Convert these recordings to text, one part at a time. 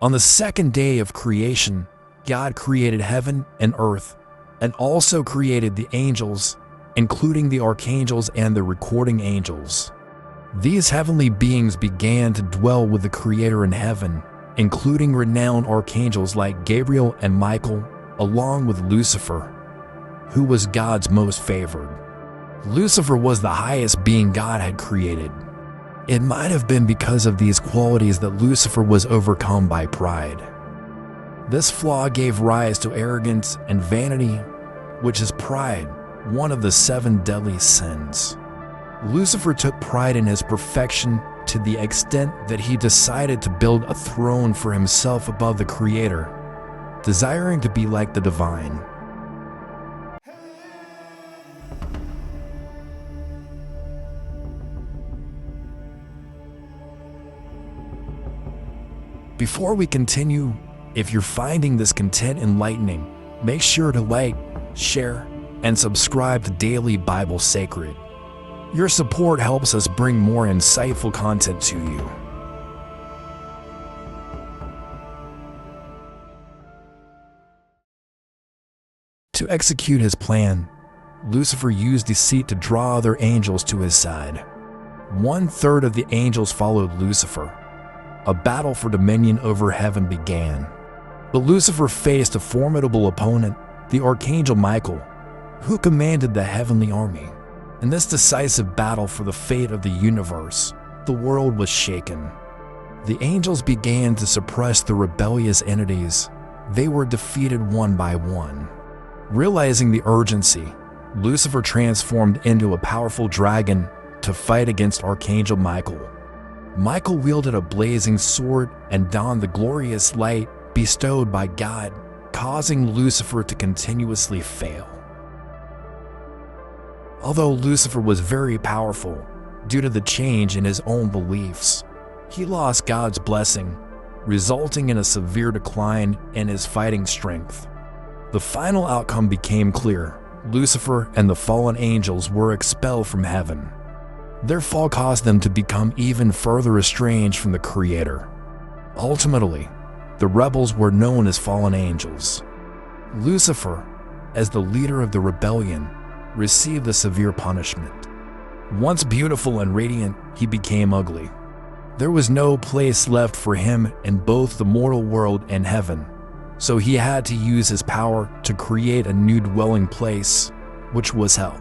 On the second day of creation, God created heaven and earth, and also created the angels, including the archangels and the recording angels. These heavenly beings began to dwell with the Creator in heaven, including renowned archangels like Gabriel and Michael, along with Lucifer, who was God's most favored. Lucifer was the highest being God had created. It might have been because of these qualities that Lucifer was overcome by pride. This flaw gave rise to arrogance and vanity, which is pride, one of the 7 deadly sins. Lucifer took pride in his perfection to the extent that he decided to build a throne for himself above the Creator, desiring to be like the divine. Before we continue, if you're finding this content enlightening, make sure to like, share, and subscribe to Daily Bible Sacred. Your support helps us bring more insightful content to you. To execute his plan, Lucifer used deceit to draw other angels to his side. 1/3 of the angels followed Lucifer. A battle for dominion over heaven began. But Lucifer faced a formidable opponent, the Archangel Michael, who commanded the heavenly army. In this decisive battle for the fate of the universe, the world was shaken. The angels began to suppress the rebellious entities. They were defeated one by one. Realizing the urgency, Lucifer transformed into a powerful dragon to fight against Archangel Michael. Michael wielded a blazing sword and donned the glorious light bestowed by God, causing Lucifer to continuously fail. Although Lucifer was very powerful, due to the change in his own beliefs, he lost God's blessing, resulting in a severe decline in his fighting strength. The final outcome became clear. Lucifer and the fallen angels were expelled from heaven. Their fall caused them to become even further estranged from the Creator. Ultimately, the rebels were known as fallen angels. Lucifer, as the leader of the rebellion, received a severe punishment. Once beautiful and radiant, he became ugly. There was no place left for him in both the mortal world and heaven, so he had to use his power to create a new dwelling place, which was hell.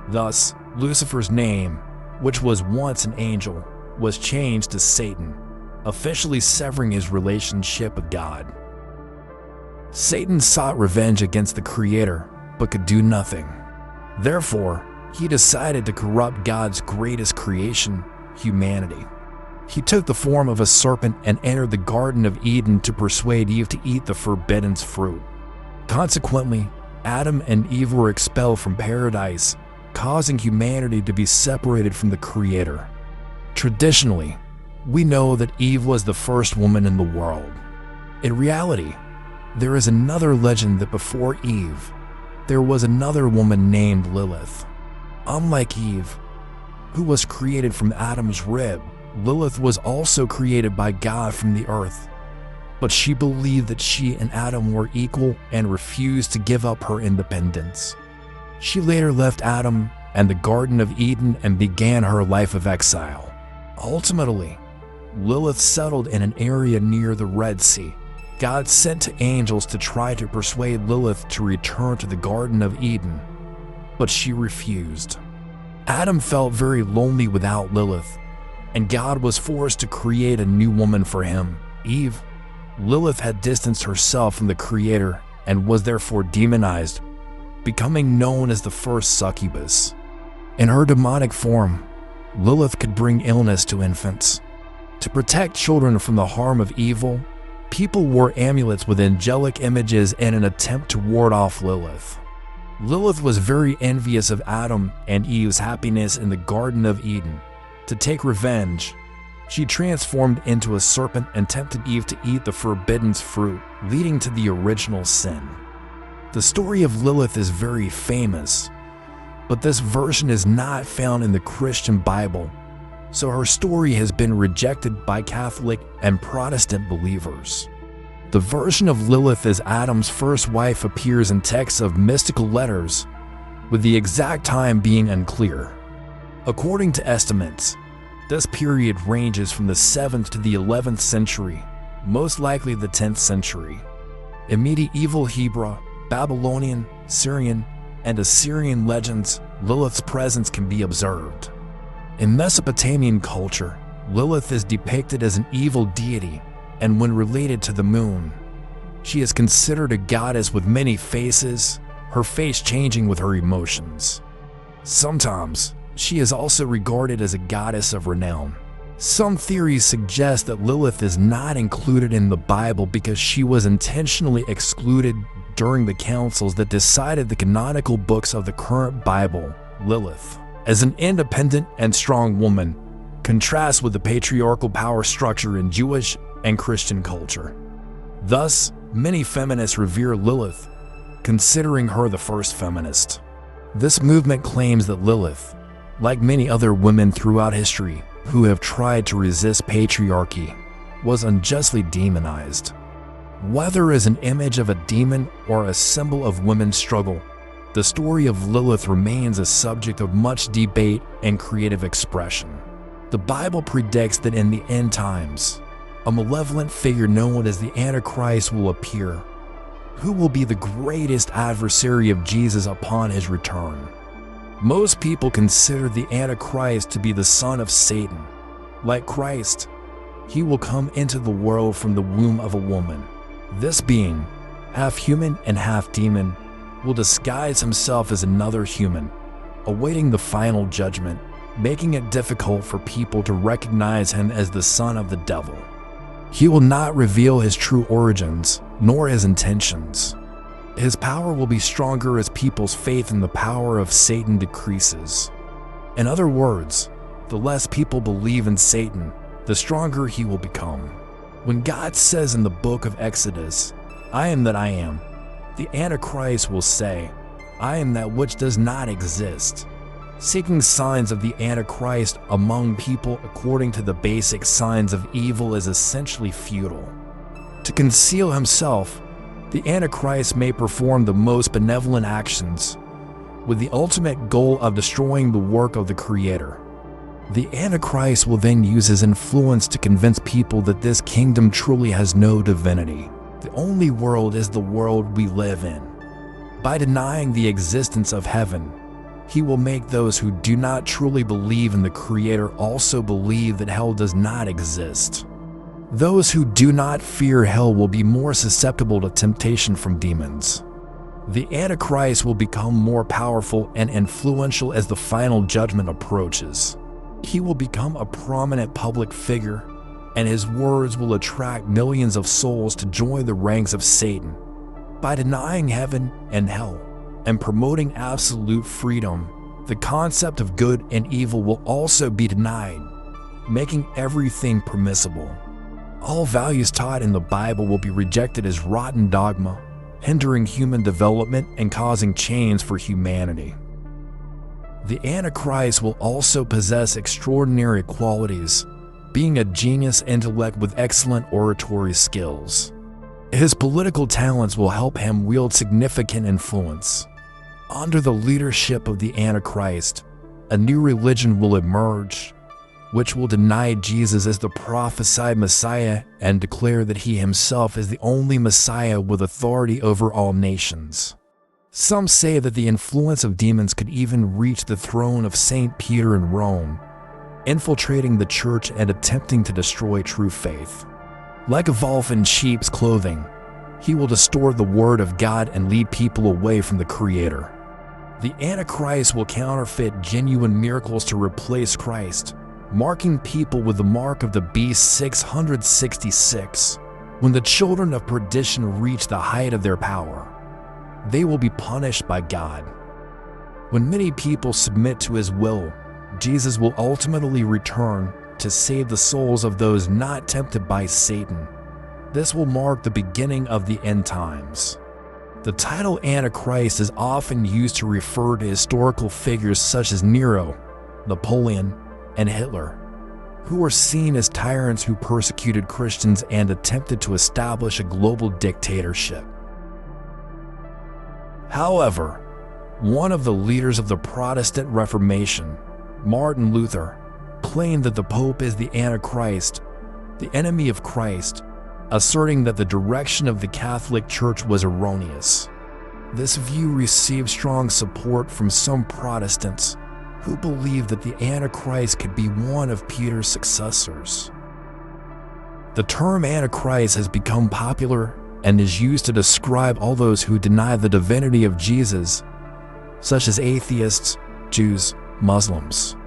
Thus, Lucifer's name, which was once an angel, was changed to Satan, officially severing his relationship with God. Satan sought revenge against the Creator, but could do nothing. Therefore, he decided to corrupt God's greatest creation, humanity. He took the form of a serpent and entered the Garden of Eden to persuade Eve to eat the forbidden fruit. Consequently, Adam and Eve were expelled from paradise, causing humanity to be separated from the Creator. Traditionally, we know that Eve was the first woman in the world. In reality, there is another legend that before Eve, there was another woman named Lilith. Unlike Eve, who was created from Adam's rib, Lilith was also created by God from the earth. But she believed that she and Adam were equal and refused to give up her independence. She later left Adam and the Garden of Eden and began her life of exile. Ultimately, Lilith settled in an area near the Red Sea. God sent angels to try to persuade Lilith to return to the Garden of Eden, but she refused. Adam felt very lonely without Lilith, and God was forced to create a new woman for him, Eve. Lilith had distanced herself from the Creator and was therefore demonized, becoming known as the first succubus. In her demonic form, Lilith could bring illness to infants. To protect children from the harm of evil, people wore amulets with angelic images in an attempt to ward off Lilith. Lilith was very envious of Adam and Eve's happiness in the Garden of Eden. To take revenge, she transformed into a serpent and tempted Eve to eat the forbidden fruit, leading to the original sin. The story of Lilith is very famous, but this version is not found in the Christian Bible, so her story has been rejected by Catholic and Protestant believers. The version of Lilith as Adam's first wife appears in texts of mystical letters, with the exact time being unclear. According to estimates, this period ranges from the 7th to the 11th century, most likely the 10th century. In medieval Hebrew, Babylonian, Syrian, and Assyrian legends, Lilith's presence can be observed. In Mesopotamian culture, Lilith is depicted as an evil deity, and when related to the moon, she is considered a goddess with many faces, her face changing with her emotions. Sometimes, she is also regarded as a goddess of renown. Some theories suggest that Lilith is not included in the Bible because she was intentionally excluded during the councils that decided the canonical books of the current Bible. Lilith, as an independent and strong woman, contrasts with the patriarchal power structure in Jewish and Christian culture. Thus, many feminists revere Lilith, considering her the first feminist. This movement claims that Lilith, like many other women throughout history who have tried to resist patriarchy, was unjustly demonized. Whether as an image of a demon or a symbol of women's struggle, the story of Lilith remains a subject of much debate and creative expression. The Bible predicts that in the end times, a malevolent figure known as the Antichrist will appear, who will be the greatest adversary of Jesus upon his return. Most people consider the Antichrist to be the son of Satan. Like Christ, he will come into the world from the womb of a woman. This being, half human and half demon, will disguise himself as another human, awaiting the final judgment, making it difficult for people to recognize him as the son of the devil. He will not reveal his true origins, nor his intentions. His power will be stronger as people's faith in the power of Satan decreases. In other words, the less people believe in Satan, the stronger he will become. When God says in the book of Exodus, "I am that I am," the Antichrist will say, "I am that which does not exist." Seeking signs of the Antichrist among people according to the basic signs of evil is essentially futile. To conceal himself, the Antichrist may perform the most benevolent actions, with the ultimate goal of destroying the work of the Creator. The Antichrist will then use his influence to convince people that this kingdom truly has no divinity. The only world is the world we live in. By denying the existence of heaven, he will make those who do not truly believe in the Creator also believe that hell does not exist. Those who do not fear hell will be more susceptible to temptation from demons. The Antichrist will become more powerful and influential as the final judgment approaches. He will become a prominent public figure, and his words will attract millions of souls to join the ranks of Satan. By denying heaven and hell and promoting absolute freedom, the concept of good and evil will also be denied, making everything permissible. All values taught in the Bible will be rejected as rotten dogma, hindering human development and causing chains for humanity. The Antichrist will also possess extraordinary qualities, being a genius intellect with excellent oratory skills. His political talents will help him wield significant influence. Under the leadership of the Antichrist, a new religion will emerge, which will deny Jesus as the prophesied Messiah and declare that he himself is the only Messiah with authority over all nations. Some say that the influence of demons could even reach the throne of St. Peter in Rome, infiltrating the church and attempting to destroy true faith. Like a wolf in sheep's clothing, he will distort the word of God and lead people away from the Creator. The Antichrist will counterfeit genuine miracles to replace Christ, marking people with the mark of the beast 666. When the children of perdition reach the height of their power, they will be punished by God. When many people submit to his will, Jesus will ultimately return to save the souls of those not tempted by Satan. This will mark the beginning of the end times. The title Antichrist is often used to refer to historical figures such as Nero, Napoleon, and Hitler, who were seen as tyrants who persecuted Christians and attempted to establish a global dictatorship. However, one of the leaders of the Protestant Reformation, Martin Luther, claimed that the Pope is the Antichrist, the enemy of Christ, asserting that the direction of the Catholic Church was erroneous. This view received strong support from some Protestants who believed that the Antichrist could be one of Peter's successors. The term Antichrist has become popular and is used to describe all those who deny the divinity of Jesus, such as atheists, Jews, Muslims.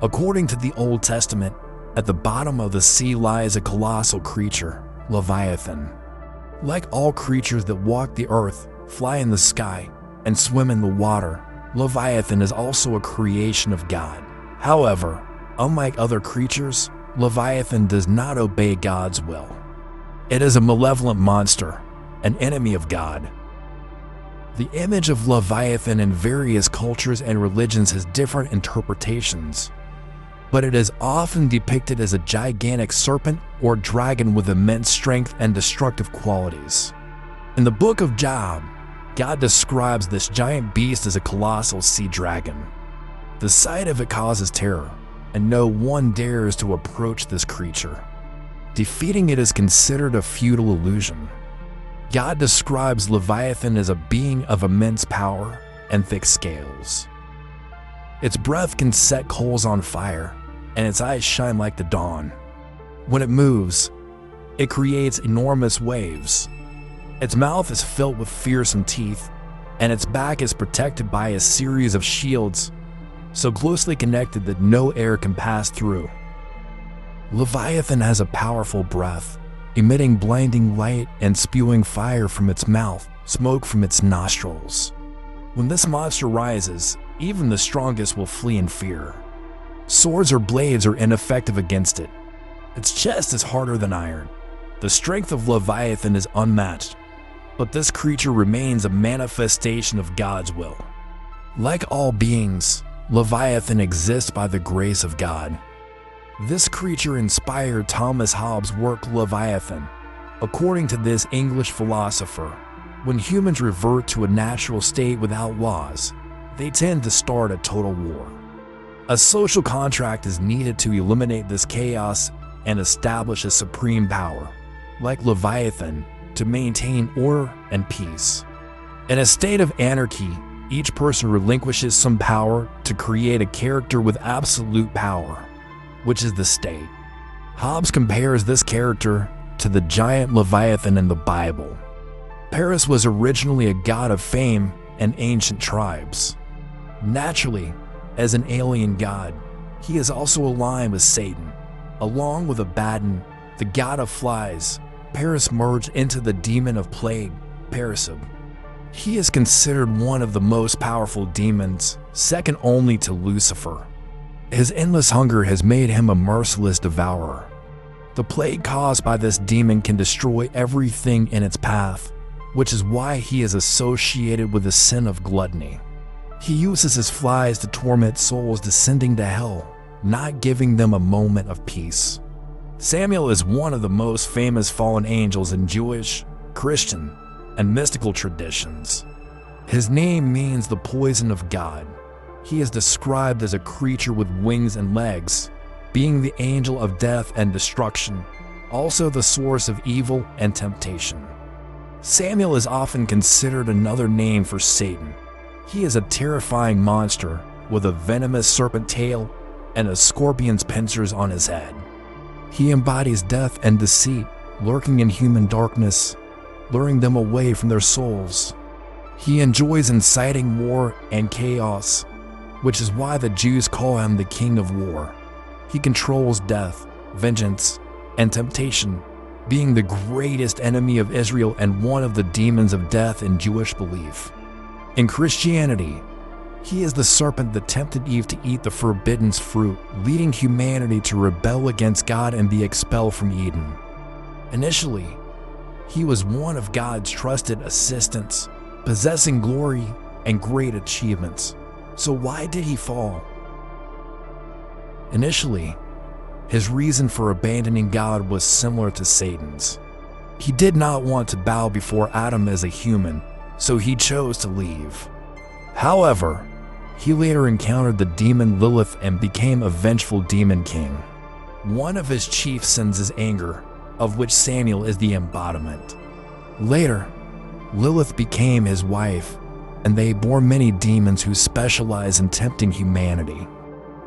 According to the Old Testament, at the bottom of the sea lies a colossal creature, Leviathan. Like all creatures that walk the earth, fly in the sky, and swim in the water, Leviathan is also a creation of God. However, unlike other creatures, Leviathan does not obey God's will. It is a malevolent monster, an enemy of God. The image of Leviathan in various cultures and religions has different interpretations, but it is often depicted as a gigantic serpent or dragon with immense strength and destructive qualities. In the book of Job, God describes this giant beast as a colossal sea dragon. The sight of it causes terror, and no one dares to approach this creature. Defeating it is considered a futile illusion. God describes Leviathan as a being of immense power and thick scales. Its breath can set coals on fire, and its eyes shine like the dawn. When it moves, it creates enormous waves. Its mouth is filled with fearsome teeth, and its back is protected by a series of shields, so closely connected that no air can pass through. Leviathan has a powerful breath, emitting blinding light and spewing fire from its mouth, smoke from its nostrils. When this monster rises, even the strongest will flee in fear. Swords or blades are ineffective against it. Its chest is harder than iron. The strength of Leviathan is unmatched, but this creature remains a manifestation of God's will. Like all beings, Leviathan exists by the grace of God. This creature inspired Thomas Hobbes' work Leviathan. According to this English philosopher, when humans revert to a natural state without laws, they tend to start a total war. A social contract is needed to eliminate this chaos and establish a supreme power, like Leviathan, to maintain order and peace. In a state of anarchy, each person relinquishes some power to create a character with absolute power, which is the state. Hobbes compares this character to the giant Leviathan in the Bible. Paris was originally a god of fame and ancient tribes. Naturally, as an alien god, he is also aligned with Satan. Along with Abaddon, the god of flies, Paris merged into the demon of plague, Parasub. He is considered one of the most powerful demons, second only to Lucifer. His endless hunger has made him a merciless devourer. The plague caused by this demon can destroy everything in its path, which is why he is associated with the sin of gluttony. He uses his flies to torment souls descending to hell, not giving them a moment of peace. Samuel is one of the most famous fallen angels in Jewish, Christian, and mystical traditions. His name means the poison of God. He is described as a creature with wings and legs, being the angel of death and destruction, also the source of evil and temptation. Samuel is often considered another name for Satan. He is a terrifying monster with a venomous serpent tail and a scorpion's pincers on his head. He embodies death and deceit, lurking in human darkness, luring them away from their souls. He enjoys inciting war and chaos, which is why the Jews call him the King of War. He controls death, vengeance, and temptation, being the greatest enemy of Israel and one of the demons of death in Jewish belief. In Christianity, he is the serpent that tempted Eve to eat the forbidden fruit, leading humanity to rebel against God and be expelled from Eden. Initially, he was one of God's trusted assistants, possessing glory and great achievements. So why did he fall? Initially, his reason for abandoning God was similar to Satan's. He did not want to bow before Adam as a human, so he chose to leave. However, he later encountered the demon Lilith and became a vengeful demon king. One of his chief sins is anger, of which Samuel is the embodiment. Later, Lilith became his wife, and they bore many demons who specialize in tempting humanity.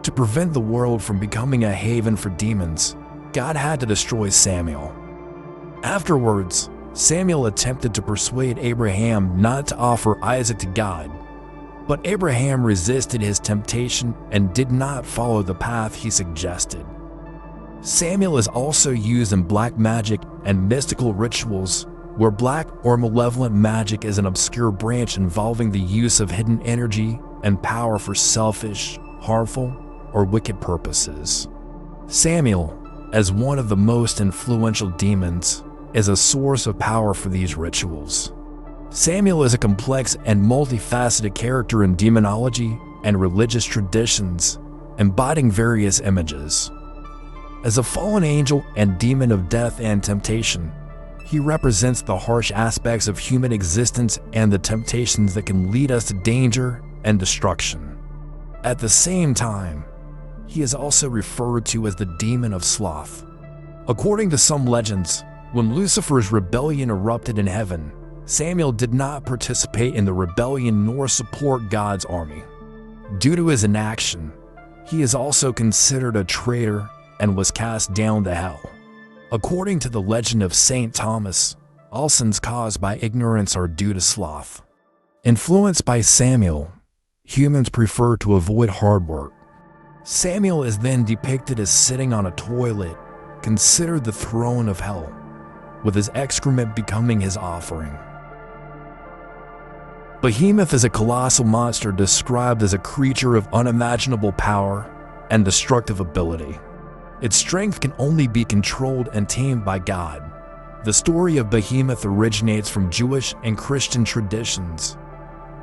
To prevent the world from becoming a haven for demons, God had to destroy Samuel. Afterwards, Samuel attempted to persuade Abraham not to offer Isaac to God, but Abraham resisted his temptation and did not follow the path he suggested. Samuel is also used in black magic and mystical rituals, where black or malevolent magic is an obscure branch involving the use of hidden energy and power for selfish, harmful, or wicked purposes. Samuel, as one of the most influential demons, is a source of power for these rituals. Samuel is a complex and multifaceted character in demonology and religious traditions, embodying various images. As a fallen angel and demon of death and temptation, he represents the harsh aspects of human existence and the temptations that can lead us to danger and destruction. At the same time, he is also referred to as the demon of sloth. According to some legends, when Lucifer's rebellion erupted in heaven, Samuel did not participate in the rebellion nor support God's army. Due to his inaction, he is also considered a traitor and was cast down to hell. According to the legend of Saint Thomas, all sins caused by ignorance are due to sloth. Influenced by Samuel, humans prefer to avoid hard work. Samuel is then depicted as sitting on a toilet, considered the throne of hell, with his excrement becoming his offering. Behemoth is a colossal monster described as a creature of unimaginable power and destructive ability. Its strength can only be controlled and tamed by God. The story of Behemoth originates from Jewish and Christian traditions.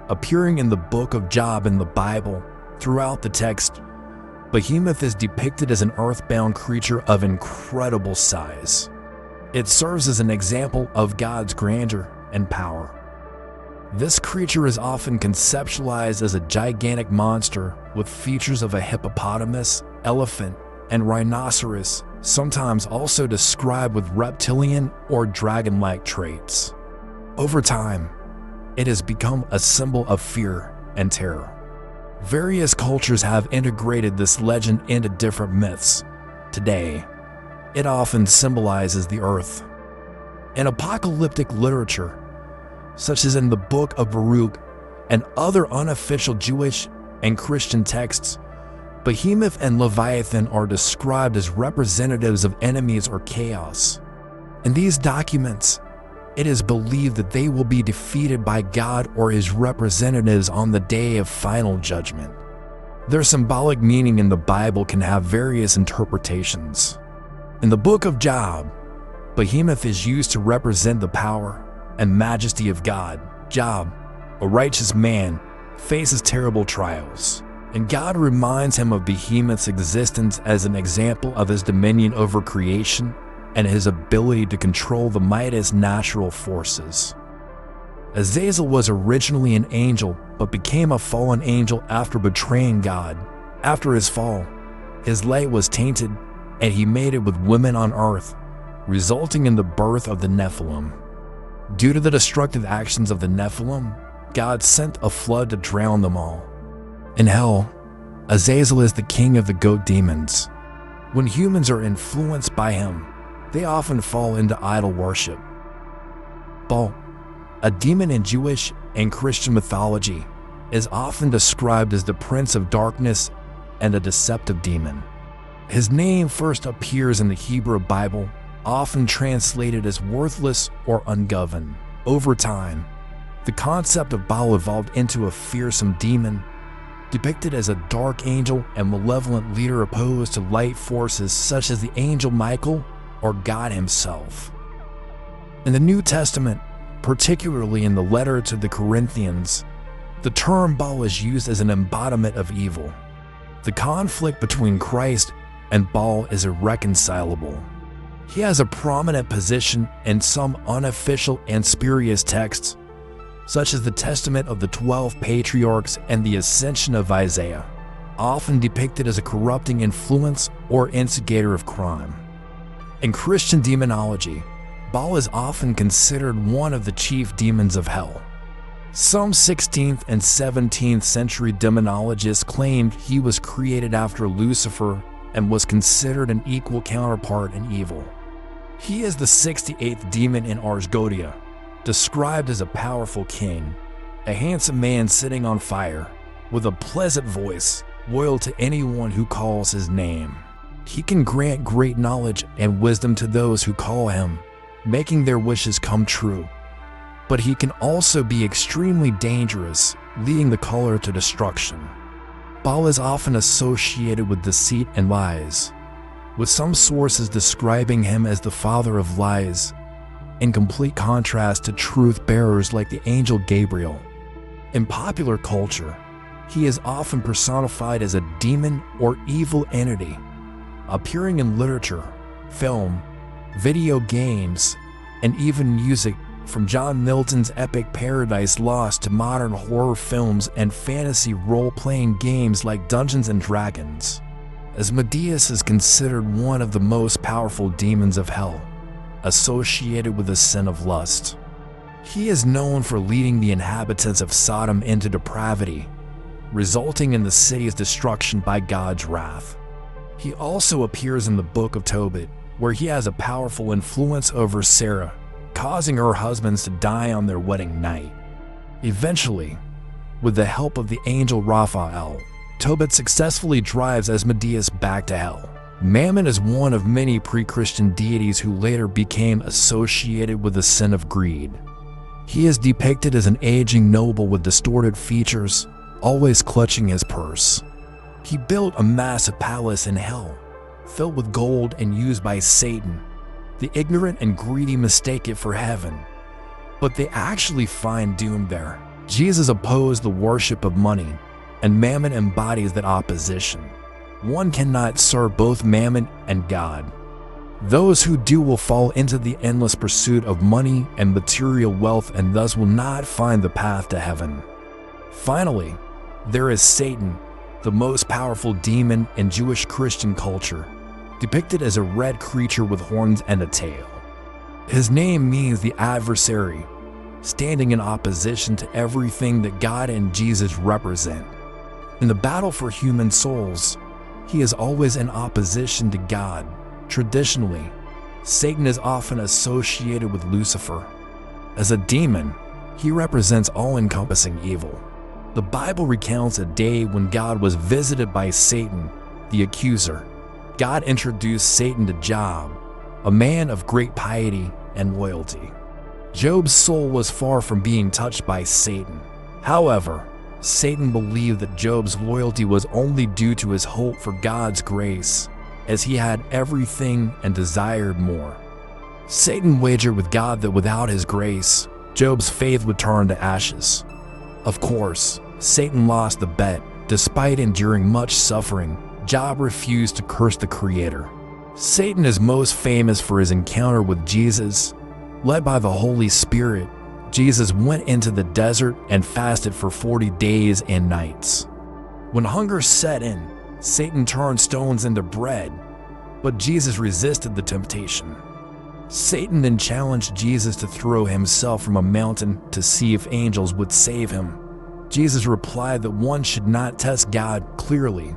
Appearing in the book of Job in the Bible, throughout the text, Behemoth is depicted as an earthbound creature of incredible size. It serves as an example of God's grandeur and power. This creature is often conceptualized as a gigantic monster with features of a hippopotamus, elephant, and rhinoceros, sometimes also described with reptilian or dragon-like traits. Over time, it has become a symbol of fear and terror. Various cultures have integrated this legend into different myths. Today, it often symbolizes the earth. In apocalyptic literature, such as in the Book of Baruch and other unofficial Jewish and Christian texts, Behemoth and Leviathan are described as representatives of enemies or chaos. In these documents, it is believed that they will be defeated by God or his representatives on the day of final judgment. Their symbolic meaning in the Bible can have various interpretations. In the book of Job, Behemoth is used to represent the power and majesty of God. Job, a righteous man, faces terrible trials, and God reminds him of Behemoth's existence as an example of his dominion over creation and his ability to control the mightiest natural forces. Azazel was originally an angel but became a fallen angel after betraying God. After his fall, his light was tainted and he mated with women on earth, resulting in the birth of the Nephilim. Due to the destructive actions of the Nephilim, God sent a flood to drown them all. In hell, Azazel is the king of the goat demons. When humans are influenced by him, they often fall into idol worship. Baal, a demon in Jewish and Christian mythology, is often described as the prince of darkness and a deceptive demon. His name first appears in the Hebrew Bible, often translated as worthless or ungoverned. Over time, the concept of Baal evolved into a fearsome demon, depicted as a dark angel and malevolent leader opposed to light forces such as the angel Michael or God himself. In the New Testament, particularly in the letter to the Corinthians, the term Baal is used as an embodiment of evil. The conflict between Christ and Baal is irreconcilable. He has a prominent position in some unofficial and spurious texts, such as the Testament of the 12 Patriarchs and the Ascension of Isaiah, often depicted as a corrupting influence or instigator of crime. In Christian demonology, Baal is often considered one of the chief demons of hell. Some 16th and 17th century demonologists claimed he was created after Lucifer and was considered an equal counterpart in evil. He is the 68th demon in Arsgodia, described as a powerful king, a handsome man sitting on fire, with a pleasant voice, loyal to anyone who calls his name. He can grant great knowledge and wisdom to those who call him, making their wishes come true. But he can also be extremely dangerous, leading the caller to destruction. Baal is often associated with deceit and lies, with some sources describing him as the father of lies, in complete contrast to truth bearers like the angel Gabriel. In popular culture, he is often personified as a demon or evil entity, appearing in literature, film, video games, and even music, from John Milton's epic Paradise Lost to modern horror films and fantasy role-playing games like Dungeons & Dragons. Asmodeus is considered one of the most powerful demons of hell, associated with the sin of lust. He is known for leading the inhabitants of Sodom into depravity, resulting in the city's destruction by God's wrath. He also appears in the Book of Tobit, where he has a powerful influence over Sarah, causing her husbands to die on their wedding night. Eventually, with the help of the angel Raphael, Tobit successfully drives Asmodeus back to hell. Mammon is one of many pre-Christian deities who later became associated with the sin of greed. He is depicted as an aging noble with distorted features, always clutching his purse. He built a massive palace in hell, filled with gold and used by Satan. The ignorant and greedy mistake it for heaven, but they actually find doom there. Jesus opposed the worship of money, and Mammon embodies that opposition. One cannot serve both Mammon and God. Those who do will fall into the endless pursuit of money and material wealth and thus will not find the path to heaven. Finally, there is Satan, the most powerful demon in Jewish Christian culture, depicted as a red creature with horns and a tail. His name means the adversary, standing in opposition to everything that God and Jesus represent. In the battle for human souls, he is always in opposition to God. Traditionally, Satan is often associated with Lucifer. As a demon, he represents all-encompassing evil. The Bible recounts a day when God was visited by Satan, the accuser. God introduced Satan to Job, a man of great piety and loyalty. Job's soul was far from being touched by Satan. However, Satan believed that Job's loyalty was only due to his hope for God's grace, as he had everything and desired more. Satan wagered with God that without his grace, Job's faith would turn to ashes. Of course, Satan lost the bet. Despite enduring much suffering, Job refused to curse the Creator. Satan is most famous for his encounter with Jesus. Led by the Holy Spirit, Jesus went into the desert and fasted for 40 days and nights. When hunger set in, Satan turned stones into bread, but Jesus resisted the temptation. Satan then challenged Jesus to throw himself from a mountain to see if angels would save him. Jesus replied that one should not test God clearly.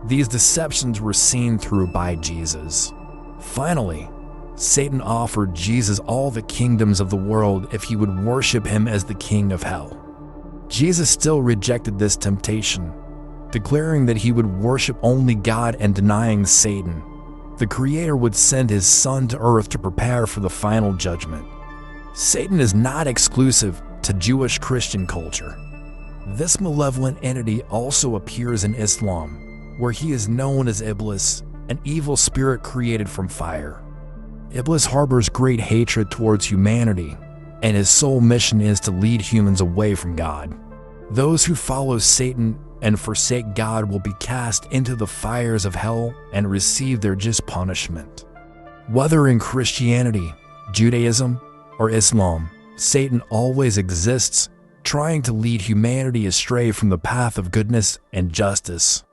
These deceptions were seen through by Jesus. Finally, Satan offered Jesus all the kingdoms of the world if he would worship him as the king of hell. Jesus still rejected this temptation, declaring that he would worship only God and denying Satan. The Creator would send his Son to earth to prepare for the final judgment. Satan is not exclusive to Jewish Christian culture. This malevolent entity also appears in Islam, where he is known as Iblis, an evil spirit created from fire. Iblis harbors great hatred towards humanity, and his sole mission is to lead humans away from God. Those who follow Satan and forsake God will be cast into the fires of hell and receive their just punishment. Whether in Christianity, Judaism, or Islam, Satan always exists, trying to lead humanity astray from the path of goodness and justice.